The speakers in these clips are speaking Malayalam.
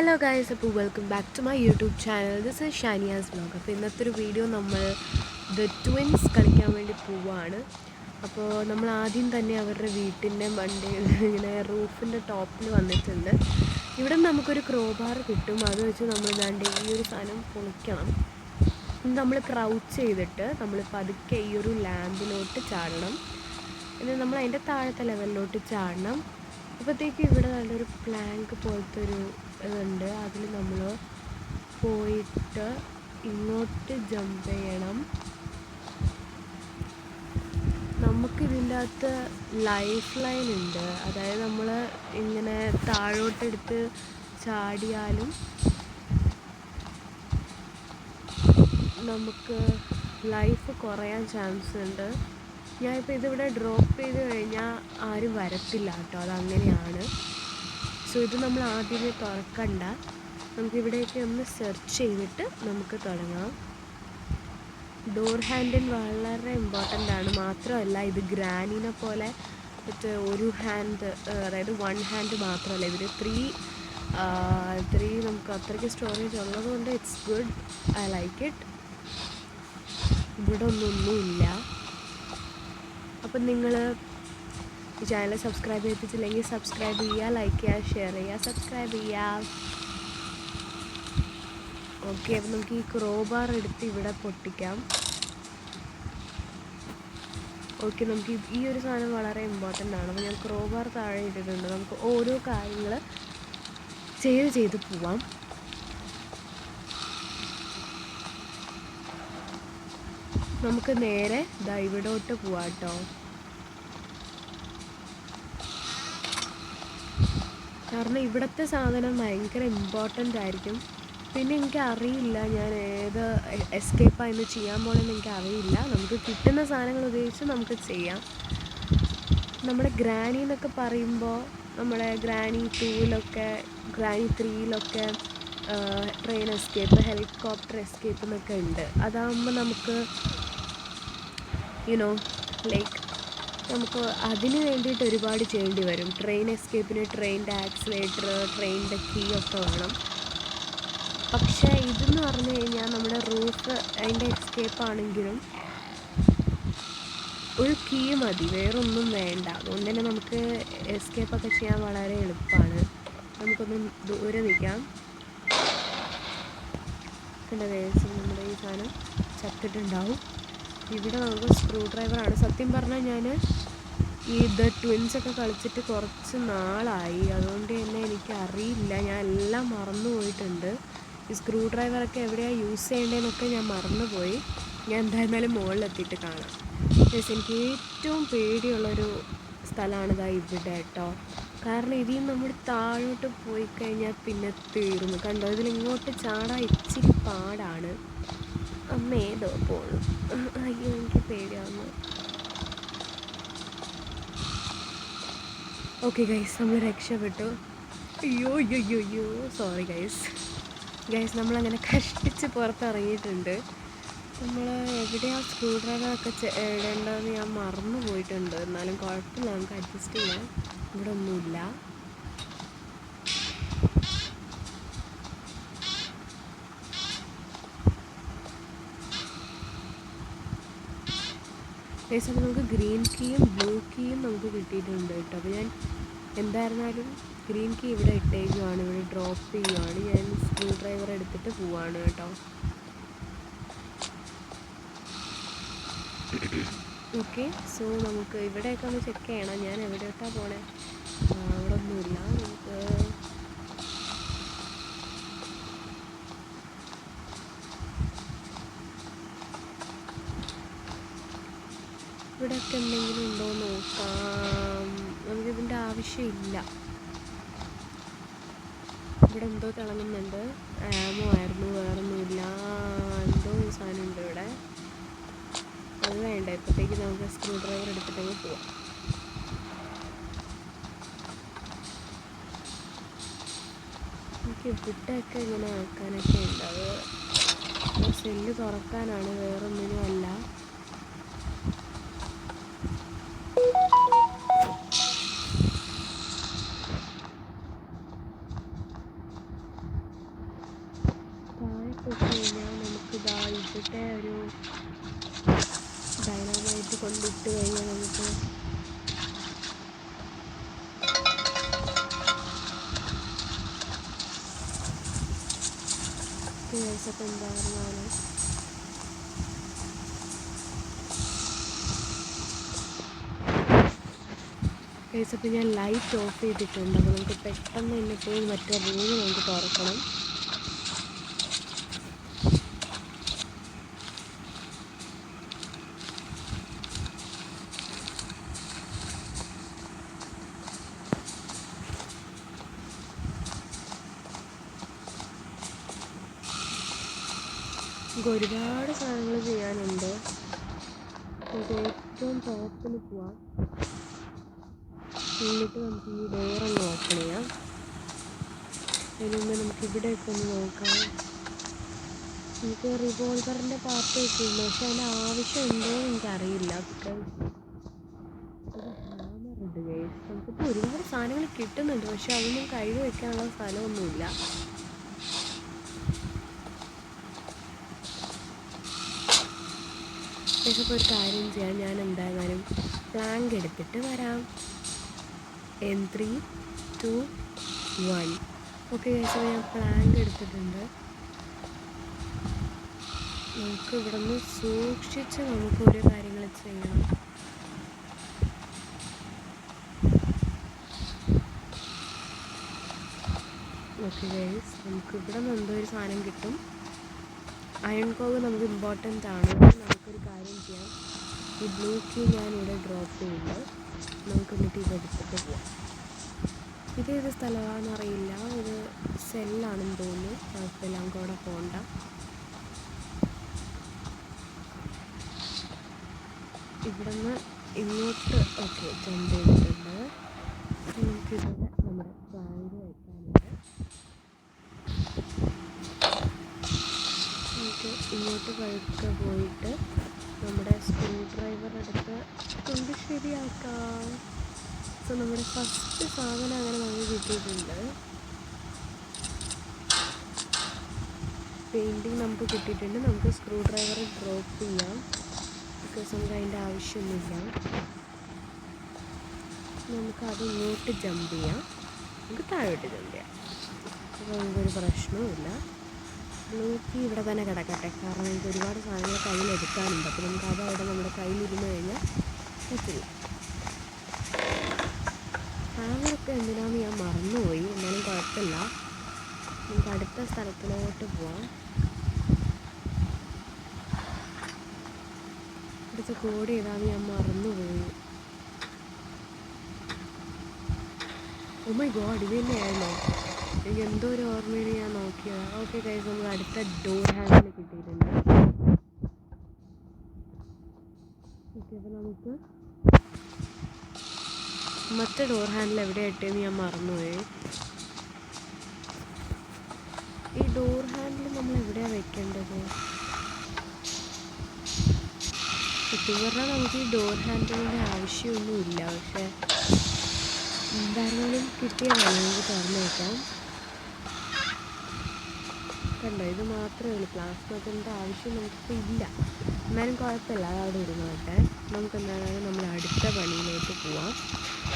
ഹലോ ഗൈസ്, അപ്പോൾ welcome back to my YouTube channel. This is Shaniyas vlog. അപ്പോൾ ഇന്നത്തെ ഒരു വീഡിയോ നമ്മൾ ദ ട്വിൻസ് കളിക്കാൻ വേണ്ടി പോവുകയാണ്. അപ്പോൾ നമ്മൾ ആദ്യം തന്നെ അവരുടെ വീട്ടിൻ്റെ മണ്ടയിൽ ഇങ്ങനെ റൂഫിൻ്റെ ടോപ്പിൽ വന്നിട്ടുണ്ട്. ഇവിടെ നമുക്കൊരു ക്രോബാർ കിട്ടും. അത് വെച്ച് നമ്മൾ ദാണ്ട് ഈ ഒരു സാധനം പൊളിക്കണം. നമ്മൾ ക്രൗച്ച് ചെയ്തിട്ട് നമ്മൾ പതുക്കെ ഈ ഒരു ലാമ്പിലോട്ട് ചാടണം. എന്നിട്ട് നമ്മൾ അതിൻ്റെ താഴത്തെ ലെവലിലോട്ട് ചാടണം. അപ്പോഴത്തേക്കും ഇവിടെ നല്ലൊരു പ്ലാങ്ക് പോലത്തെ ഒരു ഇതുണ്ട്. അതിൽ നമ്മൾ പോയിട്ട് ഇങ്ങോട്ട് ജമ്പ് ചെയ്യണം. നമുക്കിതിൻ്റെ അകത്ത് ലൈഫ് ലൈൻ ഉണ്ട്. അതായത് നമ്മൾ ഇങ്ങനെ താഴോട്ടെടുത്ത് ചാടിയാലും നമുക്ക് ലൈഫ് കുറയാൻ ചാൻസ് ഉണ്ട്. ഞാനിപ്പോൾ ഇതിവിടെ ഡ്രോപ്പ് ചെയ്ത് കഴിഞ്ഞാൽ ആരും വരത്തില്ല കേട്ടോ, അതങ്ങനെയാണ്. സോ ഇത് നമ്മൾ ആദ്യമേ തുറക്കണ്ട. നമുക്കിവിടെയൊക്കെ ഒന്ന് സെർച്ച് ചെയ്തിട്ട് നമുക്ക് തുടങ്ങാം. ഡോർ ഹാൻഡിൽ വളരെ ഇമ്പോർട്ടൻ്റ് ആണ്. മാത്രമല്ല ഇത് ഗ്രാനീനെ പോലെ മറ്റേ ഒരു ഹാൻഡ്, അതായത് വൺ ഹാൻഡ് മാത്രമല്ല, ഇതിൽ ത്രീ നമുക്ക് അത്രയ്ക്ക് സ്റ്റോറേജ് ഉള്ളതുകൊണ്ട് it's good. I like it. ഇവിടെ ഒന്നുമില്ല. അപ്പം നിങ്ങൾ ഈ ചാനൽ സബ്സ്ക്രൈബ് ചെയ്തിട്ടില്ലെങ്കിൽ സബ്സ്ക്രൈബ് ചെയ്യുക, ലൈക്ക് ചെയ്യുക, ഷെയർ ചെയ്യുക, സബ്സ്ക്രൈബ് ചെയ്യുക. ഓക്കെ, അപ്പം നമുക്ക് ഈ ക്രോബാർ എടുത്ത് ഇവിടെ പൊട്ടിക്കാം. ഓക്കെ, നമുക്ക് ഈ ഒരു സാധനം വളരെ ഇമ്പോർട്ടൻ്റ് ആണ്. അപ്പോൾ ഞാൻ ക്രോബാർ താഴെ ഇട്ടിട്ടുണ്ട്. നമുക്ക് ഓരോ കാര്യങ്ങൾ ചെയ്ത് പോവാം. നമുക്ക് നേരെ ദാ ഇവിടോട്ട് പോവാം കേട്ടോ. കാരണം ഇവിടുത്തെ സാധനം ഭയങ്കര ഇമ്പോർട്ടൻ്റ് ആയിരിക്കും. പിന്നെ എനിക്കറിയില്ല ഞാൻ ഏത് എസ്കേപ്പായിരുന്നു ചെയ്യാൻ പോകണമെന്ന് എനിക്കറിയില്ല. നമുക്ക് കിട്ടുന്ന സാധനങ്ങൾ ഉപയോഗിച്ച് നമുക്ക് ചെയ്യാം. നമ്മുടെ ഗ്രാനി എന്നൊക്കെ പറയുമ്പോൾ നമ്മുടെ ഗ്രാനി 2-ലൊക്കെ ഗ്രാനി 3-ലൊക്കെ ട്രെയിൻ എസ്കേപ്പ്, ഹെലികോപ്റ്റർ എസ്കേപ്പ് എന്നൊക്കെ ഉണ്ട്. അതാകുമ്പോൾ നമുക്ക് ലൈക്ക് നമുക്ക് അതിന് വേണ്ടിയിട്ട് ഒരുപാട് ചെയ്യേണ്ടി വരും. ട്രെയിൻ എസ്കേപ്പിന് ട്രെയിനിൻ്റെ ആക്സിലേറ്റർ, ട്രെയിനിൻ്റെ കീ ഒക്കെ വേണം. പക്ഷേ ഇതെന്ന് പറഞ്ഞു കഴിഞ്ഞാൽ നമ്മുടെ റൂഫ് അതിൻ്റെ എസ്കേപ്പ് ആണെങ്കിലും ഒരു കീ മതി, വേറൊന്നും വേണ്ട. അതുകൊണ്ട് തന്നെ നമുക്ക് എസ്കേപ്പൊക്കെ ചെയ്യാൻ വളരെ എളുപ്പമാണ്. നമുക്കൊന്ന് ദൂരെ നിൽക്കാം. കണ്ട വേസം നമ്മുടെ ഈ സാധനം ചത്തിട്ടുണ്ടാവും. ഇവിടെ നമുക്ക് സ്ക്രൂ ഡ്രൈവറാണ്. സത്യം പറഞ്ഞാൽ ഞാൻ ഈ ദ ട്വിൻസൊക്കെ കളിച്ചിട്ട് കുറച്ച് നാളായി. അതുകൊണ്ട് തന്നെ എനിക്കറിയില്ല, ഞാൻ എല്ലാം മറന്നു പോയിട്ടുണ്ട്. ഈ സ്ക്രൂ ഡ്രൈവറൊക്കെ എവിടെയാണ് യൂസ് ചെയ്യേണ്ടതെന്നൊക്കെ ഞാൻ മറന്നുപോയി. ഞാൻ എന്തായിരുന്നാലും മുകളിലെത്തിയിട്ട് കാണാം. എനിക്ക് ഏറ്റവും പേടിയുള്ളൊരു സ്ഥലമാണിതാ ഇവിടെ കേട്ടോ. കാരണം ഇതിൽ നമ്മൾ താഴോട്ട് പോയി കഴിഞ്ഞാൽ പിന്നെ തീർന്നു. കണ്ടോ, ഇതിലിങ്ങോട്ട് ചാടാൻ ഇച്ചിരി പാടാണ്. അമ്മേതോ പോണു. അയ്യോ, എനിക്ക് പേടിയാവുന്നു. ഓക്കെ ഗൈസ്, നമ്മൾ രക്ഷപ്പെട്ടു. അയ്യോ സോറി ഗൈസ്. നമ്മളങ്ങനെ കഷ്ടിച്ച് പുറത്തിറങ്ങിയിട്ടുണ്ട്. നമ്മൾ എവിടെയാണ് സ്ക്രൂ ഡ്രൈവറൊക്കെ ഇടേണ്ടതെന്ന് ഞാൻ മറന്നു പോയിട്ടുണ്ട്. എന്നാലും കുഴപ്പമില്ല, നമുക്ക് അഡ്ജസ്റ്റ് ചെയ്യാം. ഇവിടെ ഒന്നുമില്ല. അപ്പോൾ നമുക്ക് ഗ്രീൻ കീയും ബ്ലൂ കീയും നമുക്ക് കിട്ടിയിട്ടുണ്ട് കേട്ടോ. അപ്പോൾ ഞാൻ എന്തായിരുന്നാലും ഗ്രീൻ കീ ഇവിടെ ഇട്ടേക്കുവാണ്, ഇവിടെ ഡ്രോപ്പ് ചെയ്യുവാണ്. ഞാൻ സ്ക്രൂ ഡ്രൈവർ എടുത്തിട്ട് പോവാണ് കേട്ടോ. ഓക്കെ, സോ നമുക്ക് ഇവിടെയൊക്കെ ഒന്ന് ചെക്ക് ചെയ്യണം. ഞാൻ എവിടെയോട്ടാണ് പോണേ? അവിടെ ഒന്നുമില്ല. നമുക്ക് ഇവിടെയൊക്കെ എന്തെങ്കിലും ഉണ്ടോ എന്ന് നോക്കാം. നമുക്കിതിൻ്റെ ആവശ്യമില്ല. ഇവിടെ എന്തോ തിളങ്ങുന്നുണ്ട്. ആമോ ആയിരുന്നു, വേറൊന്നുമില്ല. എന്തോ ഒരു സാധനമുണ്ട് ഇവിടെ. അത് വേണ്ട. ഇപ്പോഴത്തേക്ക് നമുക്ക് സ്ക്രൂ ഡ്രൈവർ എടുത്തിട്ടങ്ങ് പോവാം. എനിക്ക് ഫുഡൊക്കെ ഇങ്ങനെ ആക്കാനൊക്കെ ഉണ്ട്. അത് സെല്ല് തുറക്കാനാണ്, വേറൊന്നിനും അല്ല. ഓക്കെ, നമുക്കിതാ ഇവിടെ ഒരു ഡൈനാമൈറ്റ് കൊണ്ടിട്ട് കഴിഞ്ഞാൽ നമുക്ക് കേസൊക്കെ എന്തായിരുന്നാലും കേസപ്പോൾ ഞാൻ ലൈറ്റ് ഓഫ് ചെയ്തിട്ടുണ്ട്. അപ്പോൾ നമുക്ക് പെട്ടെന്ന് തന്നെ പോയി മറ്റേ റൂം നമുക്ക് തുറക്കണം. നമുക്ക് ഒരുപാട് സാധനങ്ങൾ ചെയ്യാനുണ്ട്. നമുക്ക് ഏറ്റവും ടോപ്പിൽ പോവാം. എന്നിട്ട് നമുക്ക് ഈ ഡോറൊന്ന് ഓപ്പൺ ചെയ്യാം. അതിന് മുമ്പ് നമുക്ക് ഇവിടെയൊക്കെ ഒന്ന് നോക്കാം. നമുക്ക് റിവോൾവറിൻ്റെ പാർട്ട് കിട്ടിയിട്ടുണ്ട്, പക്ഷെ അതിൻ്റെ ആവശ്യം ഉണ്ടോ എന്ന് എനിക്കറിയില്ല. ബിക്കോസ് ഒരു ഹാമറുണ്ട് ഗൈസ്. നമുക്കിപ്പോൾ ഒരുപാട് സാധനങ്ങൾ കിട്ടുന്നുണ്ട്, പക്ഷെ അതൊന്നും കഴുകി വയ്ക്കാനുള്ള സ്ഥലമൊന്നുമില്ല. പക്ഷെ ഇപ്പോൾ ഒരു കാര്യം ചെയ്യാം, ഞാൻ എന്തായാലും പ്ലാങ്ക് എടുത്തിട്ട് വരാം. 3, 2, 1. ഓക്കെ ഗൈസ്, ഞാൻ പ്ലാങ്ക് എടുത്തിട്ടുണ്ട്. നമുക്ക് ഇവിടെ നിന്ന് സൂക്ഷിച്ച് നമുക്ക് ഓരോ കാര്യങ്ങൾ ചെയ്യാം. ഓക്കെ ഗൈസ്, നമുക്ക് ഇവിടെ നിന്ന് എന്തോ ഒരു സാധനം കിട്ടും. അയൺ കോവ് നമുക്ക് ഇമ്പോർട്ടൻ്റ് ആണ്. നമുക്കൊരു കാര്യം ചെയ്യാം, ഈ ബ്ലൂ കീ ഞാനിവിടെ ഡ്രോപ്പ് ചെയ്യുന്നത്. നമുക്ക് എന്നിട്ട് ഇതെടുത്തിട്ട് പോവാം. ഇതേത് സ്ഥലമാണെന്ന് അറിയില്ല, ഇത് സെല്ലാണെന്ന് തോന്നുന്നു. കുഴപ്പമില്ല, നമുക്ക് അവിടെ പോകണ്ട. ഇവിടെ നിന്ന് ഇങ്ങോട്ട് ഓക്കെ ജമ്പ് ചെയ്തിട്ടുണ്ട്. നമുക്കിവിടെ നമ്മുടെ പ്ലാങ്ക് വയ്ക്കാനുണ്ട്. നമുക്ക് ഇങ്ങോട്ട് പഴുക്കെ പോയിട്ട് നമ്മുടെ സ്ക്രൂ ഡ്രൈവർ എടുത്ത് കൊണ്ട് ശരിയാക്കാം. സോ നമ്മുടെ ഫസ്റ്റ് സാധനം അങ്ങനെ നമുക്ക് കിട്ടിയിട്ടുണ്ട്. പെയിൻറ്റിങ് നമുക്ക് കിട്ടിയിട്ടുണ്ട്. നമുക്ക് സ്ക്രൂ ഡ്രൈവർ ഡ്രോപ്പ് ചെയ്യാം, ബിക്കോസ് നമുക്ക് അതിൻ്റെ ആവശ്യമൊന്നുമില്ല. നമുക്കത് ഇങ്ങോട്ട് ജമ്പ് ചെയ്യാം, നമുക്ക് താഴോട്ട് ജമ്പ് ചെയ്യാം. അപ്പോൾ നമുക്കൊരു പ്രശ്നവുമില്ല. ബ്ലൂ കീ ഇവിടെ തന്നെ കിടക്കട്ടെ, കാരണം നമുക്ക് ഒരുപാട് സാധനങ്ങൾ കയ്യിലെടുക്കാനുണ്ട്. അപ്പോൾ നമുക്ക് അതവിടെ നമ്മുടെ കയ്യിലിരുന്ന് കഴിഞ്ഞാൽ പറ്റില്ല. ഹാമറൊക്കെ എന്തിനാന്ന് ഞാൻ മറന്നുപോയി, എന്നാലും കുഴപ്പമില്ല. നമുക്ക് അടുത്ത സ്ഥലത്തിലോട്ട് പോവാം. അടുത്ത കോഡ് ചെയ്താന്ന് ഞാൻ മറന്നുപോയി. ഓ മൈ ഗോഡ്, ഇത് തന്നെയായിരുന്നോ? എനിക്ക് എന്തോ ഒരു ഓർമ്മയിൽ ഞാൻ നോക്കിയത്. ഓക്കെ ഗൈസ്, നമുക്ക് അടുത്ത ഡോർ ഹാൻഡിൽ കിട്ടിയിട്ടുണ്ട്. ഓക്കെ, അപ്പോൾ നമുക്ക് മറ്റേ ഡോർ ഹാൻഡിൽ എവിടെ ഇട്ടെന്ന് ഞാൻ മറന്നുപോയി. ഈ ഡോർ ഹാൻഡിൽ നമ്മൾ എവിടെയാണ് വെക്കേണ്ടത്? സത്യം പറഞ്ഞാൽ നമുക്ക് ഈ ഡോർ ഹാൻഡിലിൻ്റെ ആവശ്യമൊന്നുമില്ല, പക്ഷേ എന്തായിരുന്നാലും കിട്ടിയതാണ്. നമുക്ക് തുറന്നു നോക്കാം. കണ്ടോ, ഇത് മാത്രമേ ഉള്ളൂ. പ്ലാസ്റ്റിക്കിൻ്റെ ആവശ്യം നമുക്കിപ്പോൾ ഇല്ല. എന്നാലും കുഴപ്പമില്ല, അതവിടെ ഇരുന്നോട്ടെ. നമുക്ക് എന്തായാലും നമ്മുടെ അടുത്ത പണിയിലേക്ക് പോവാം.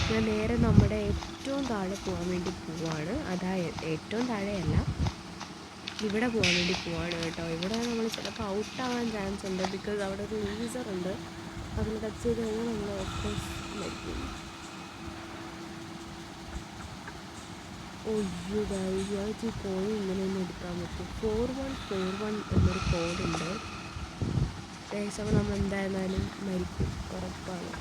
ഞാൻ നേരെ നമ്മുടെ ഏറ്റവും താഴെ പോകാൻ വേണ്ടി പോവാണ്. അതായത് ഏറ്റവും താഴെയല്ല, ഇവിടെ പോകാൻ വേണ്ടി പോവാണ് കേട്ടോ. ഇവിടെ നമ്മൾ ചിലപ്പോൾ ഔട്ടാവാൻ ചാൻസ് ഉണ്ട്, ബിക്കോസ് അവിടെ ഒരു ലീസറുണ്ട്. അതിൽ ടച്ച് ചെയ്ത് കഴിഞ്ഞാൽ നമ്മൾ ഓഫ്കോഴ്സ് മരിക്കും. ഒയ്യോ ഗൈസ്, ഈ കോയിൻ ഇങ്ങനെയൊന്നും എടുക്കാൻ പറ്റും. 4141 എന്നൊരു കോഡുണ്ട് ഗൈസ്. അപ്പോൾ നമ്മൾ എന്തായിരുന്നാലും മരിക്കും, ഉറപ്പാണ്.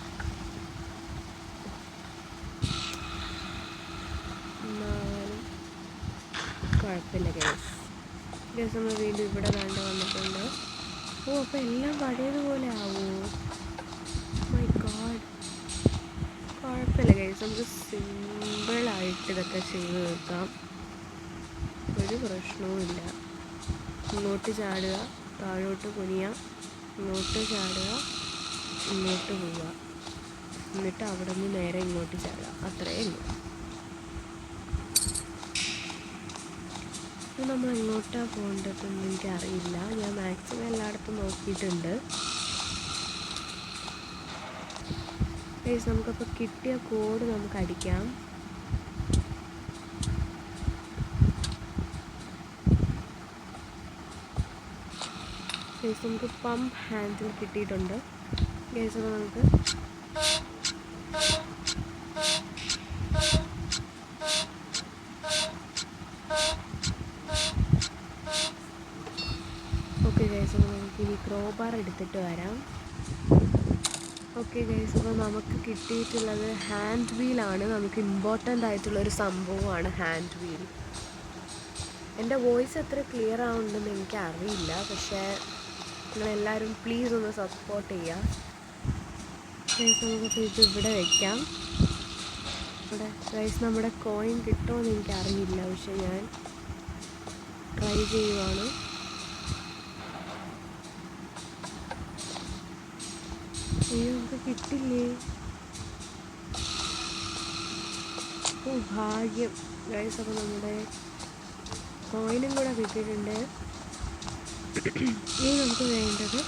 എന്നാലും കുഴപ്പമില്ല ഗൈസ്. ഗൈസ്, നമ്മൾ വീണ്ടും ഇവിടെ കണ്ട് വന്നിട്ടുണ്ട്. ഓ, അപ്പോൾ എല്ലാം പഴയതുപോലെ ആവുമോ? മൈ ഗോഡ്, കുഴപ്പമില്ല ഗൈസ്, നമുക്ക് സിമ്പിളായിട്ട് ഇതൊക്കെ ചെയ്ത് തീർക്കാം. ഒരു പ്രശ്നവുമില്ല. ഇങ്ങോട്ട് ചാടുക, താഴോട്ട് കുനിയുക, ഇങ്ങോട്ട് ചാടുക, ഇങ്ങോട്ട് പോവുക, എന്നിട്ട് അവിടെ നിന്ന് നേരെ ഇങ്ങോട്ട് ചാടുക. അത്രയേ ഉള്ളൂ. ഇത് നമ്മൾ എങ്ങോട്ടാണ് പോകേണ്ടതെന്ന് എനിക്കറിയില്ല. ഞാൻ മാക്സിമം എല്ലായിടത്തും നോക്കിയിട്ടുണ്ട്. ഗൈസ് നമുക്കപ്പോൾ കിട്ടിയ കോഡ് നമുക്ക് അടിക്കാം. ഗൈസ് നമുക്ക് പമ്പ് ഹാൻഡിൽ കിട്ടിയിട്ടുണ്ട്. ഗൈസ് അപ്പോൾ നമുക്ക് ഓക്കെ ഗൈസ് അപ്പോൾ നമുക്ക് ഇനി ക്രോബാർ എടുത്തിട്ട് വരാം. ഓക്കെ ഗൈസ് അപ്പോൾ നമുക്ക് കിട്ടിയിട്ടുള്ളത് ഹാൻഡ് വീലാണ്. നമുക്ക് ഇമ്പോർട്ടൻ്റ് ആയിട്ടുള്ളൊരു സംഭവമാണ് ഹാൻഡ് വീൽ. എൻ്റെ വോയിസ് എത്ര ക്ലിയർ ആവുന്നുണ്ടെന്ന് എനിക്കറിയില്ല, പക്ഷേ നിങ്ങളെല്ലാവരും പ്ലീസ് ഒന്ന് സപ്പോർട്ട് ചെയ്യുക. ഗൈസ് നമുക്കിപ്പോൾ ഇത് ഇവിടെ വയ്ക്കാം. ഇവിടെ ഗൈസ് നമ്മുടെ കോയിൻ കിട്ടുമോയെന്ന് എനിക്കറിയില്ല, പക്ഷെ ഞാൻ ട്രൈ ചെയ്യുവാണ്. അയ്യോ നമുക്ക് കിട്ടില്ലേ. ഓ ഭാഗ്യം ഗൈസ്. അപ്പോൾ നമ്മുടെ കോയിനും കൂടെ കിട്ടിയിട്ടുണ്ട്. ഇനി നമുക്ക് വേണ്ടത്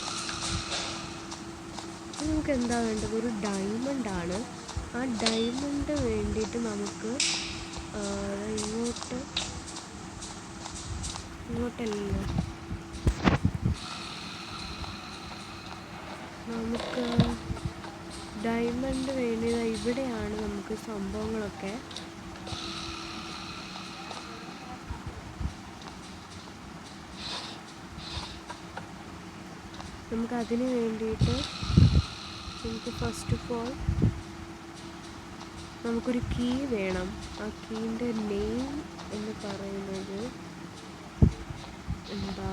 നമുക്ക് എന്താ വേണ്ടത്, ഒരു ഡയമണ്ടാണ്. ആ ഡയമണ്ട് വേണ്ടിയിട്ട് നമുക്ക് ഇങ്ങോട്ടല്ലോ നമുക്ക് ഡയമണ്ട് വേണ്ടിയത് ഇവിടെയാണ് നമുക്ക് സംഭവങ്ങളൊക്കെ. നമുക്കതിന് വേണ്ടിയിട്ട് നമുക്ക് ഫസ്റ്റ് ഓഫ് ഓൾ നമുക്കൊരു കീ വേണം. ആ കീൻ്റെ നെയിം എന്ന് പറയുന്നത് എന്താ,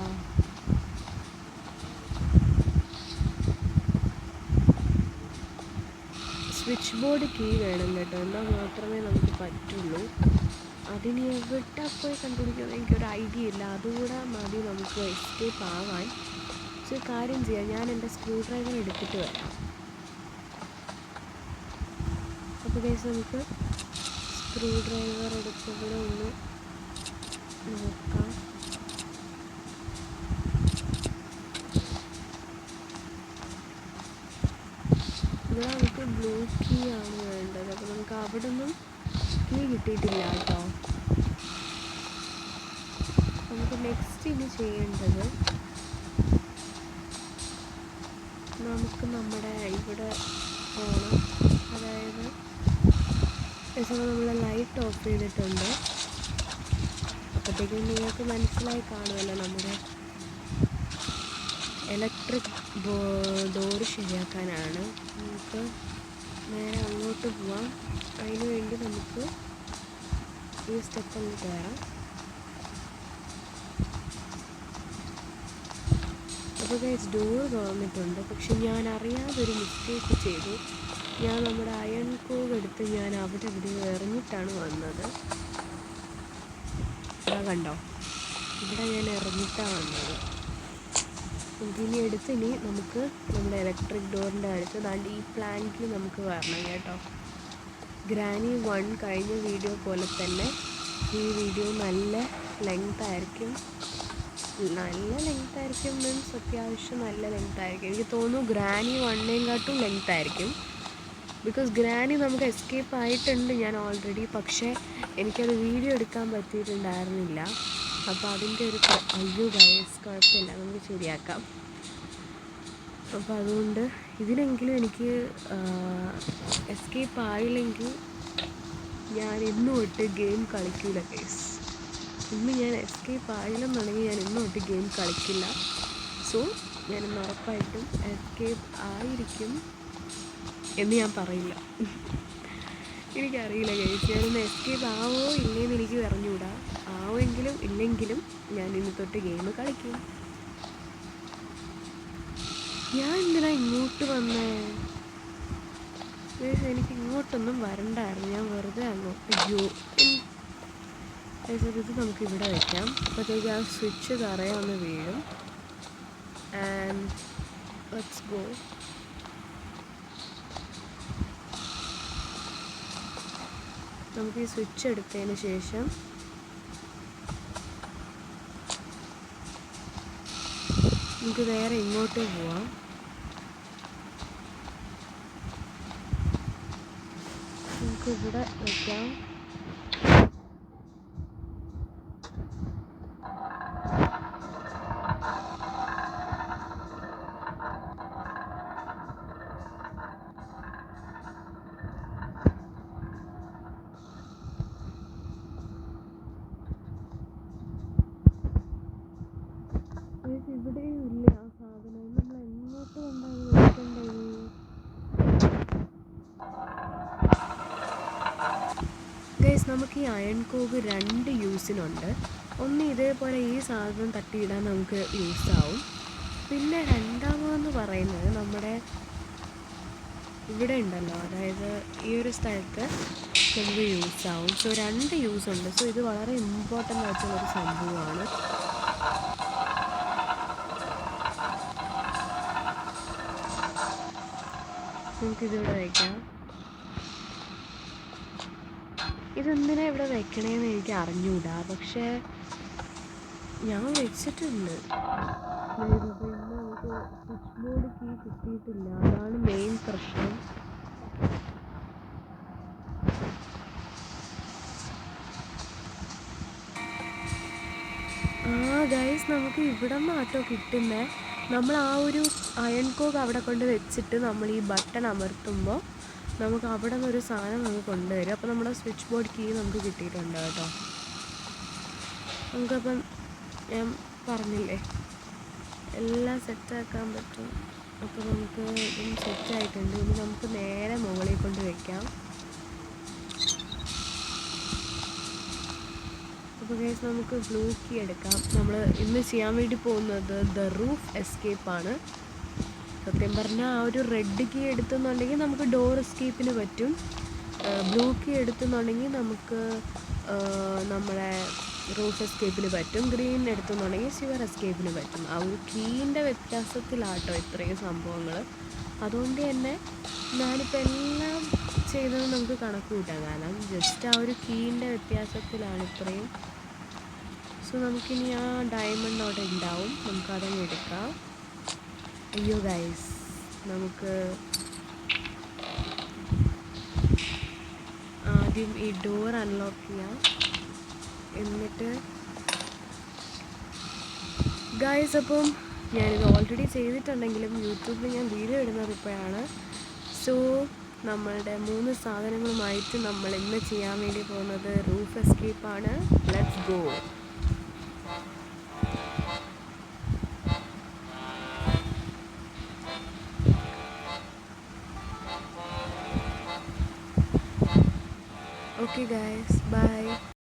സ്വിച്ച് ബോർഡ് കീ വേണം കേട്ടോ, എന്നാൽ മാത്രമേ നമുക്ക് പറ്റുള്ളൂ. അതിന് എവിടെ പോയി കണ്ടുപിടിക്കുമെന്ന് എനിക്കൊരു ഐഡിയ ഇല്ല. അതുകൂടെ മതി നമുക്ക് എസ്കേപ്പ് ആവാൻ. പക്ഷെ കാര്യം ചെയ്യാം, ഞാൻ എൻ്റെ സ്ക്രൂ ഡ്രൈവർ എടുത്തിട്ട് വരാം. അപ്പോൾ ഗൈസ് നമുക്ക് സ്ക്രൂ ഡ്രൈവർ എടുത്തവിടെ ഒന്ന് നോക്കാം. ഇവിടെ നമുക്ക് ബ്ലൂ കീ ആണ് വേണ്ടത്. അപ്പോൾ നമുക്ക് അവിടെ നിന്നും കീ കിട്ടിയിട്ടില്ല കേട്ടോ. നമുക്ക് നെക്സ്റ്റ് ഇനി ചെയ്യേണ്ടത് നമുക്ക് നമ്മുടെ ഇവിടെ പോകണം. അതായത് നമ്മൾ ലൈറ്റ് ഓഫ് ചെയ്തിട്ടുണ്ട്. അപ്പോഴത്തേക്കും നിങ്ങൾക്ക് മനസ്സിലായി കാണുമല്ലോ, നമ്മുടെ ഇലക്ട്രിക് ഡോറ് ശരിയാക്കാനാണ്. നമുക്ക് നേരെ അങ്ങോട്ട് പോവാം. അതിന് വേണ്ടി നമുക്ക് ഈ സ്റ്റെപ്പ് ഒന്ന് കയറാം. അപ്പോൾ ഗൈസ് ഡോർ തുറന്നിട്ടുണ്ട്. പക്ഷെ ഞാൻ അറിയാതൊരു മിസ്റ്റേക്ക് ചെയ്തു. ഞാൻ നമ്മുടെ അയൺ കോവ് എടുത്ത് ഞാൻ അവിടെ എവിടെയോ എറിഞ്ഞിട്ടാണ് വന്നത്. കണ്ടോ, ഇവിടെ ഞാൻ എറിഞ്ഞിട്ടാണ് വന്നത്. ഇതിനി എടുത്തിനി നമുക്ക് നമ്മുടെ ഇലക്ട്രിക് ഡോറിൻ്റെ അടുത്ത് ദാണ്ട് ഈ പ്ലാന്റിൽ നമുക്ക് വരണം കേട്ടോ. ഗ്രാനി 1 കഴിഞ്ഞ വീഡിയോ പോലെ തന്നെ ഈ വീഡിയോ നല്ല ലെങ്ത് ആയിരിക്കും. മീൻസ് അത്യാവശ്യം നല്ല ലെങ്ത് ആയിരിക്കും. എനിക്ക് തോന്നുന്നു ഗ്രാനി 1-നെക്കാട്ടും ലെങ്ത് ആയിരിക്കും. ബിക്കോസ് ഗ്രാനി നമുക്ക് എസ്കേപ്പ് ആയിട്ടുണ്ട് ഞാൻ ഓൾറെഡി, പക്ഷേ എനിക്കത് വീഡിയോ എടുക്കാൻ പറ്റിയിട്ടുണ്ടായിരുന്നില്ല. അപ്പോൾ അതിൻ്റെ ഒരു അയ്യോ ഗൈസ്, കുഴപ്പമില്ല, നമുക്ക് ശരിയാക്കാം. അപ്പോൾ അതുകൊണ്ട് ഇതിനെങ്കിലും എനിക്ക് എസ്കേപ്പ് ആയില്ലെങ്കിൽ ഞാൻ ഇന്ന് തൊട്ട് ഗെയിം കളിക്കില്ല ഗൈസ്. ഇന്ന് ഞാൻ എസ്കേപ്പ് ആയില്ലെന്നുണ്ടെങ്കിൽ ഞാൻ ഇന്ന് തൊട്ട് ഗെയിം കളിക്കില്ല. സോ ഞാനിന്ന് ഉറപ്പായിട്ടും എസ്കേപ്പ് ആയിരിക്കും എന്ന് ഞാൻ പറയില്ല. എനിക്കറിയില്ല ഗൈസ്, ഞാനിന്ന് എസ്കേപ്പ് ആവോ ഇല്ലേന്ന് എനിക്ക് അറിഞ്ഞുകൂടാ. ആവുമെങ്കിലും ഇല്ലെങ്കിലും ഞാൻ ഇന്ന് തൊട്ട് ഗെയിം കളിക്കും. ഞാൻ എന്തിനാ ഇങ്ങോട്ട് വന്നേ ഗൈസ്? എനിക്ക് ഇങ്ങോട്ടൊന്നും വരണ്ടായിരുന്നു, ഞാൻ വെറുതെ അങ്ങോട്ട്. അയ്യോ ഗൈസ്, ഇത് നമുക്ക് ഇവിടെ വയ്ക്കാം. അപ്പോഴത്തേക്ക് ആ സ്വിച്ച് തറയൊന്ന് വീഴും. And let's go. നമുക്ക് ഈ സ്വിച്ച് എടുത്തതിന് ശേഷം നമുക്ക് വേറെ ഇങ്ങോട്ട് പോവാം. നമുക്ക് ഇവിടെ വയ്ക്കാം. ഇവിടെയും ഇല്ല ആ സാധനം. നമ്മൾ എങ്ങോട്ട് കൊണ്ടാണ് വെക്കേണ്ടത്? ഗൈസ്, നമുക്ക് ഈ അയൺ കോക്ക് 2 യൂസിനുണ്ട്. ഒന്ന് ഇതേപോലെ ഈ സാധനം തട്ടിയിടാൻ നമുക്ക് യൂസാവും. പിന്നെ രണ്ടാമതെന്ന് പറയുന്നത് നമ്മുടെ ഇവിടെ ഉണ്ടല്ലോ, അതായത് ഈ ഒരു സ്ഥലത്ത് നമുക്ക് യൂസാവും. സോ 2 യൂസുണ്ട്. സോ ഇത് വളരെ ഇമ്പോർട്ടൻ്റ് ആയിട്ടുള്ളൊരു സംഭവമാണ്. നമുക്കിതിവിടെ വയ്ക്കാം. ഇതെന്തിനാണ് ഇവിടെ വെക്കണേന്ന് എനിക്ക് അറിഞ്ഞൂടാ, പക്ഷേ ഞാൻ വെച്ചിട്ടുണ്ട്. ഇന്ന് നമുക്ക് സ്വിച്ച് ബോർഡ് കീ കിട്ടിയിട്ടില്ല, അതാണ് മെയിൻ പ്രശ്നം. ഗൈസ്, നമുക്ക് ഇവിടെ നിന്നാട്ടോ കിട്ടുന്നത്. നമ്മൾ ആ ഒരു അയൺ കോക്ക് അവിടെ കൊണ്ട് വെച്ചിട്ട് നമ്മൾ ഈ ബട്ടൺ അമർത്തുമ്പോൾ നമുക്ക് അവിടെ നിന്നൊരു സാധനം നമുക്ക് കൊണ്ടുവരും. അപ്പോൾ നമ്മുടെ സ്വിച്ച് ബോർഡ് കീ നമുക്ക് കിട്ടിയിട്ടുണ്ട് കേട്ടോ. നമുക്കപ്പം ഞാൻ പറഞ്ഞില്ലേ എല്ലാം സെറ്റാക്കാൻ പറ്റും. അപ്പോൾ നമുക്ക് ഇതും സെറ്റായിട്ടുണ്ട്. ഇനി നമുക്ക് നേരെ മുകളിൽ കൊണ്ട് വയ്ക്കാം. അപ്പോൾ ഗൈസ്, നമുക്ക് ബ്ലൂ കീ എടുക്കാം. നമ്മൾ ഇന്ന് ചെയ്യാൻ വേണ്ടി പോകുന്നത് ദ റൂഫ് എസ്കേപ്പാണ്. സത്യം പറഞ്ഞാൽ ആ ഒരു റെഡ് കീ എടുത്തെന്നുണ്ടെങ്കിൽ നമുക്ക് ഡോർ എസ്കേപ്പിന് പറ്റും. ബ്ലൂ കീ എടുത്തെന്നുണ്ടെങ്കിൽ നമുക്ക് നമ്മളെ റൂഫ് എസ്കേപ്പിന് പറ്റും. ഗ്രീൻ എടുത്തെന്നുണ്ടെങ്കിൽ സിവർ എസ്കേപ്പിന് പറ്റും. ആ ഒരു കീൻ്റെ വ്യത്യാസത്തിലാട്ടോ ഇത്രയും സംഭവങ്ങൾ. അതുകൊണ്ട് തന്നെ ഞാനിപ്പോൾ എല്ലാം ചെയ്തത് നമുക്ക് കണക്ക് കൂട്ടാം. കാരണം ജസ്റ്റ് ആ ഒരു കീൻ്റെ വ്യത്യാസത്തിലാണ് ഇത്രയും. സോ നമുക്കിനി ആ ഡയമണ്ട് അവിടെ ഉണ്ടാവും, നമുക്കതങ്ങ് എടുക്കാം. അയ്യോ ഗൈസ്, നമുക്ക് ആദ്യം ഈ ഡോർ അൺലോക്ക് ചെയ്യാം. എന്നിട്ട് ഗൈസ്, അപ്പം ഞാനിത് ഓൾറെഡി ചെയ്തിട്ടുണ്ടെങ്കിലും യൂട്യൂബിൽ ഞാൻ വീഡിയോ ഇടുന്നത് ഇപ്പോഴാണ്. സോ നമ്മളുടെ 3 സാധനങ്ങളുമായിട്ട് നമ്മൾ ഇന്ന് ചെയ്യാൻ വേണ്ടി പോകുന്നത് റൂഫ് എസ്കേപ്പാണ്. Let's go. Okay guys, bye.